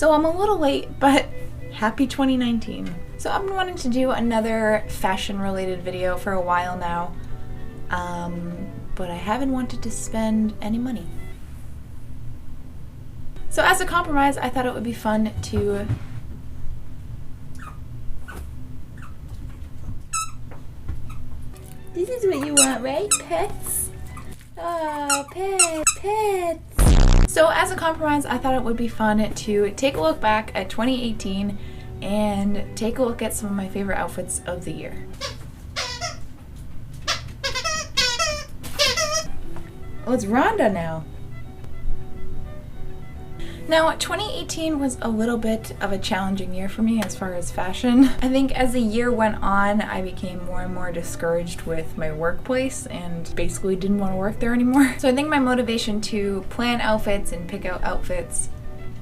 So I'm a little late, but happy 2019. So I've been wanting to do another fashion related video for a while now, but I haven't wanted to spend any money. So as a compromise, I thought it would be fun to This is what you want, right? Pets? Oh, pets. So as a compromise, I thought it would be fun to take a look back at 2018 and take a look at some of my favorite outfits of the year. Oh, it's Rhonda now. Now, 2018 was a little bit of a challenging year for me as far as fashion. I think as the year went on, I became more and more discouraged with my workplace and basically didn't want to work there anymore. So I think my motivation to plan outfits and pick out outfits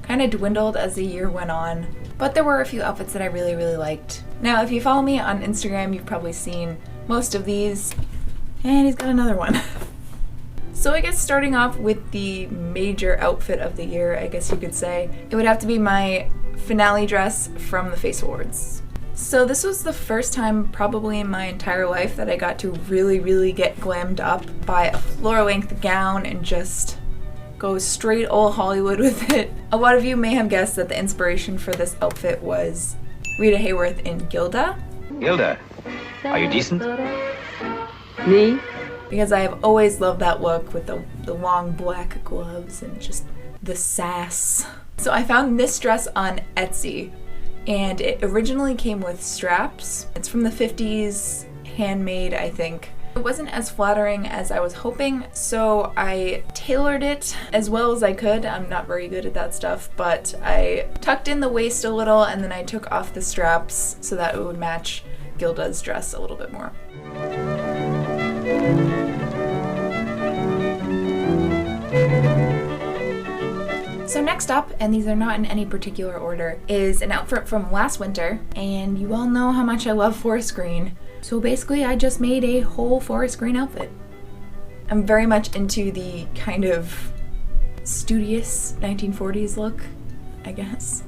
kind of dwindled as the year went on. But there were a few outfits that I really, really liked. Now, if you follow me on Instagram, you've probably seen most of these. And he's got another one. So I guess starting off with the major outfit of the year, I guess you could say, it would have to be my finale dress from the Face Awards. So this was the first time probably in my entire life that I got to really, really get glammed up by a floor-length gown and just go straight old Hollywood with it. A lot of you may have guessed that the inspiration for this outfit was Rita Hayworth in Gilda. Gilda, are you decent? Me? Because I have always loved that look with the long black gloves and just the sass. So I found this dress on Etsy, and it originally came with straps. It's from the 50s, handmade, I think. It wasn't as flattering as I was hoping, so I tailored it as well as I could. I'm not very good at that stuff, but I tucked in the waist a little and then I took off the straps so that it would match Gilda's dress a little bit more. So next up, and these are not in any particular order, is an outfit from last winter, and you all know how much I love forest green. So basically I just made a whole forest green outfit. I'm very much into the kind of studious 1940s look, I guess.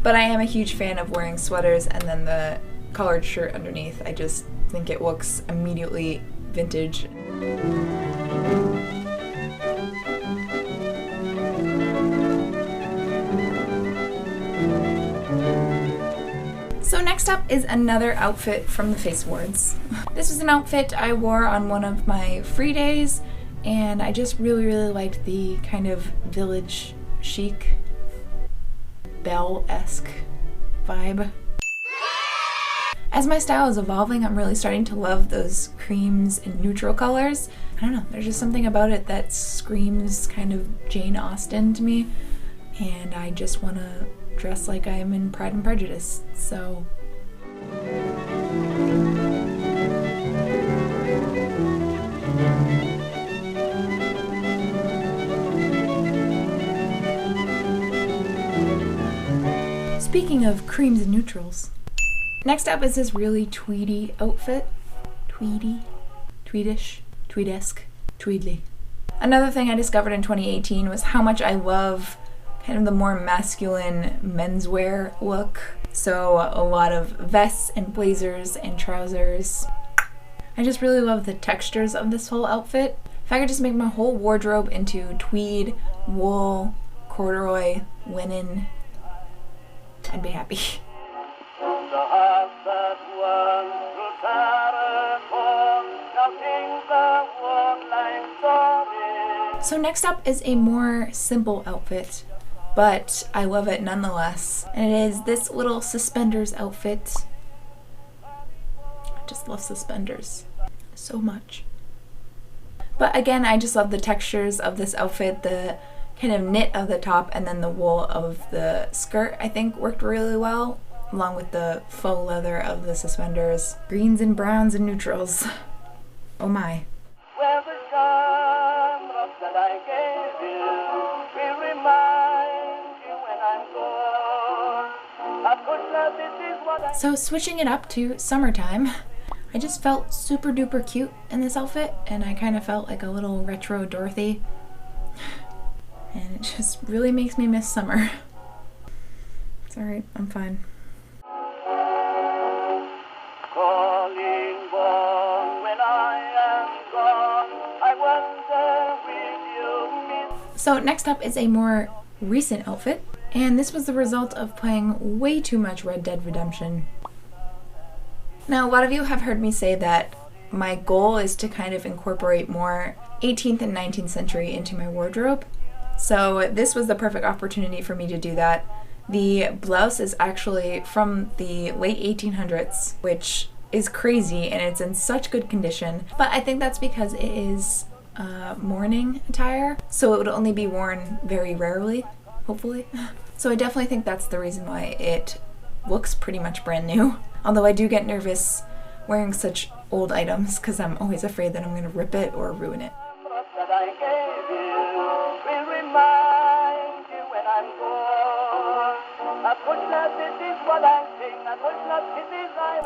But I am a huge fan of wearing sweaters and then the collared shirt underneath. I just think it looks immediately vintage. So next up is another outfit from the Face Awards. This is an outfit I wore on one of my free days, and I just really, really liked the kind of village chic, belle-esque vibe. As my style is evolving, I'm really starting to love those creams and neutral colors. I don't know, there's just something about it that screams kind of Jane Austen to me, and I just want to dress like I am in Pride and Prejudice, so. Speaking of creams and neutrals, next up is this really tweedy outfit. Tweedy? Tweedish? Tweedesque? Tweedly. Another thing I discovered in 2018 was how much I love kind of the more masculine menswear look. So a lot of vests and blazers and trousers. I just really love the textures of this whole outfit. If I could just make my whole wardrobe into tweed, wool, corduroy, linen, I'd be happy. So next up is a more simple outfit, but I love it nonetheless. And it is this little suspenders outfit. I just love suspenders so much. But again, I just love the textures of this outfit. The kind of knit of the top and then the wool of the skirt, I think, worked really well, along with the faux leather of the suspenders. Greens and browns and neutrals. Oh my. So switching it up to summertime, I just felt super duper cute in this outfit, and I kind of felt like a little retro Dorothy, and it just really makes me miss summer. alright, I'm fine. So next up is a more recent outfit, and this was the result of playing way too much Red Dead Redemption. Now, a lot of you have heard me say that my goal is to kind of incorporate more 18th and 19th century into my wardrobe. So this was the perfect opportunity for me to do that. The blouse is actually from the late 1800s, which is crazy, and it's in such good condition. But I think that's because it is morning attire, so it would only be worn very rarely, hopefully. So I definitely think that's the reason why it looks pretty much brand new. Although I do get nervous wearing such old items because I'm always afraid that I'm going to rip it or ruin it.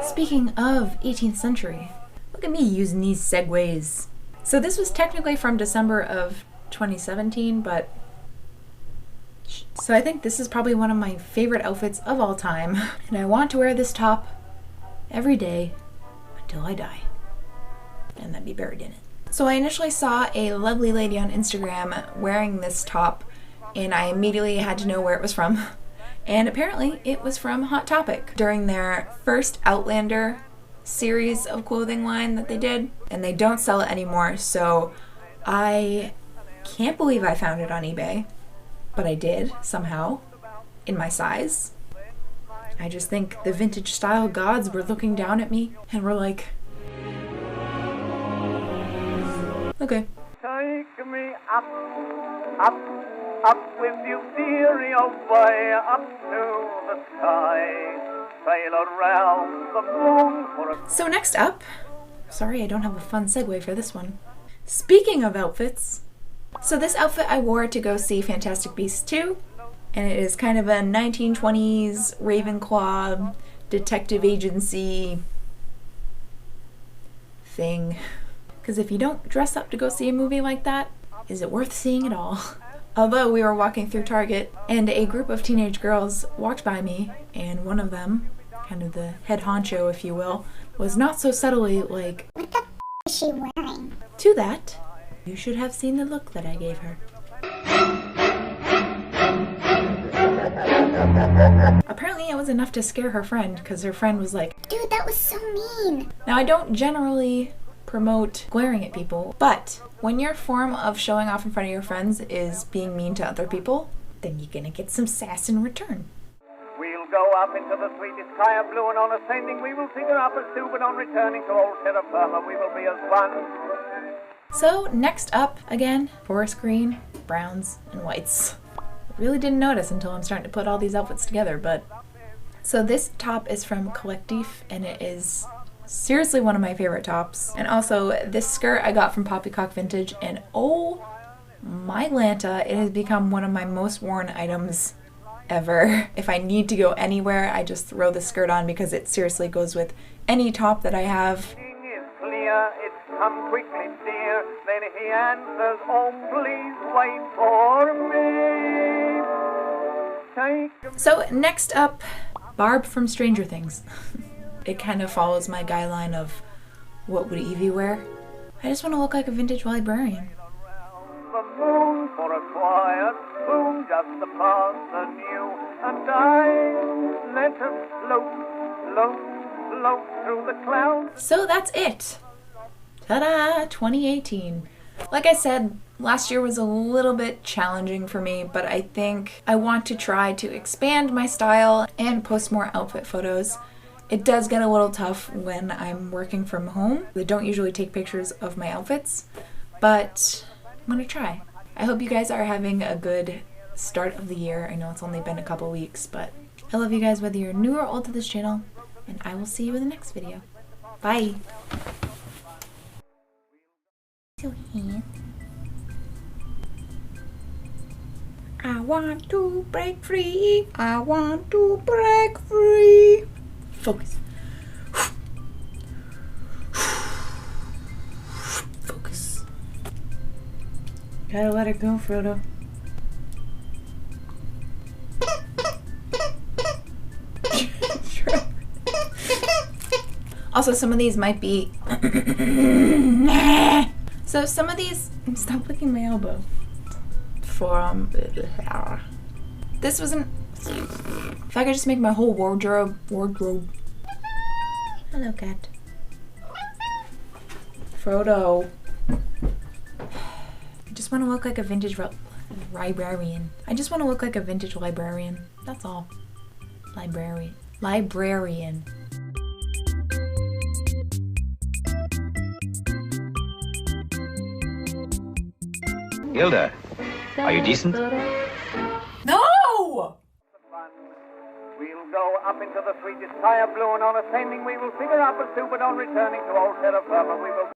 Speaking of 18th century, look at me using these segues. So this was technically from December of 2017, but so I think this is probably one of my favorite outfits of all time, and I want to wear this top every day until I die and then be buried in it. So I initially saw a lovely lady on Instagram wearing this top, and I immediately had to know where it was from. And apparently it was from Hot Topic during their first Outlander series of clothing line that they did, and they don't sell it anymore, so I can't believe I found it on eBay, but I did somehow in my size. I just think the vintage style gods were looking down at me and were like, okay. Take me up, up, up with you, dearie, away up to the sky. Sail around the moon for a... So next up, sorry I don't have a fun segue for this one. Speaking of outfits, so this outfit I wore to go see Fantastic Beasts 2, and it is kind of a 1920s Ravenclaw detective agency thing. Because if you don't dress up to go see a movie like that, is it worth seeing at all? Although we were walking through Target, and a group of teenage girls walked by me, and one of them, kind of the head honcho if you will, was not so subtly like, "What the is she wearing?" To that, you should have seen the look that I gave her. Apparently it was enough to scare her friend, because her friend was like, "Dude, that was so mean." Now I don't generally promote glaring at people, but when your form of showing off in front of your friends is being mean to other people, then you're gonna get some sass in return. We'll go up into the sweetest sky of blue, and on ascending we will figure up as two, but on returning to old terra firma we will be as one. So next up, again, forest green, browns, and whites. I really didn't notice until I'm starting to put all these outfits together, but... So this top is from Collectif, and it is seriously one of my favorite tops. And also, this skirt I got from Poppycock Vintage, and oh my Lanta, it has become one of my most worn items ever. If I need to go anywhere, I just throw the skirt on because it seriously goes with any top that I have. Is clear, it's come quickly, dear. Then he answers, "Oh, please wait for me." Take So next up, Barb from Stranger Things. It kind of follows my guideline of what would Evie wear. I just want to look like a vintage librarian. the moon for a quiet spoon, just to pass the new, and I let us float, float, float through the clouds. So that's it. Ta-da! 2018. Like I said, last year was a little bit challenging for me, but I think I want to try to expand my style and post more outfit photos. It does get a little tough when I'm working from home. I don't usually take pictures of my outfits, but I'm gonna try. I hope you guys are having a good start of the year. I know it's only been a couple weeks, but I love you guys whether you're new or old to this channel, and I will see you in the next video. Bye! I want to break free. I want to break free. Focus. Focus. Gotta let it go, Frodo. Also, some of these might be... So some of these... Stop licking my elbow. This wasn't... If I could just make my whole wardrobe... Hello, cat. Frodo. I just want to look like a vintage librarian. I just want to look like a vintage librarian. That's all. Librarian. Gilda, are you decent? No! We'll go up into the sweetest tire blue, and on ascending we will figure out pursuit, but on returning to old terra firma we will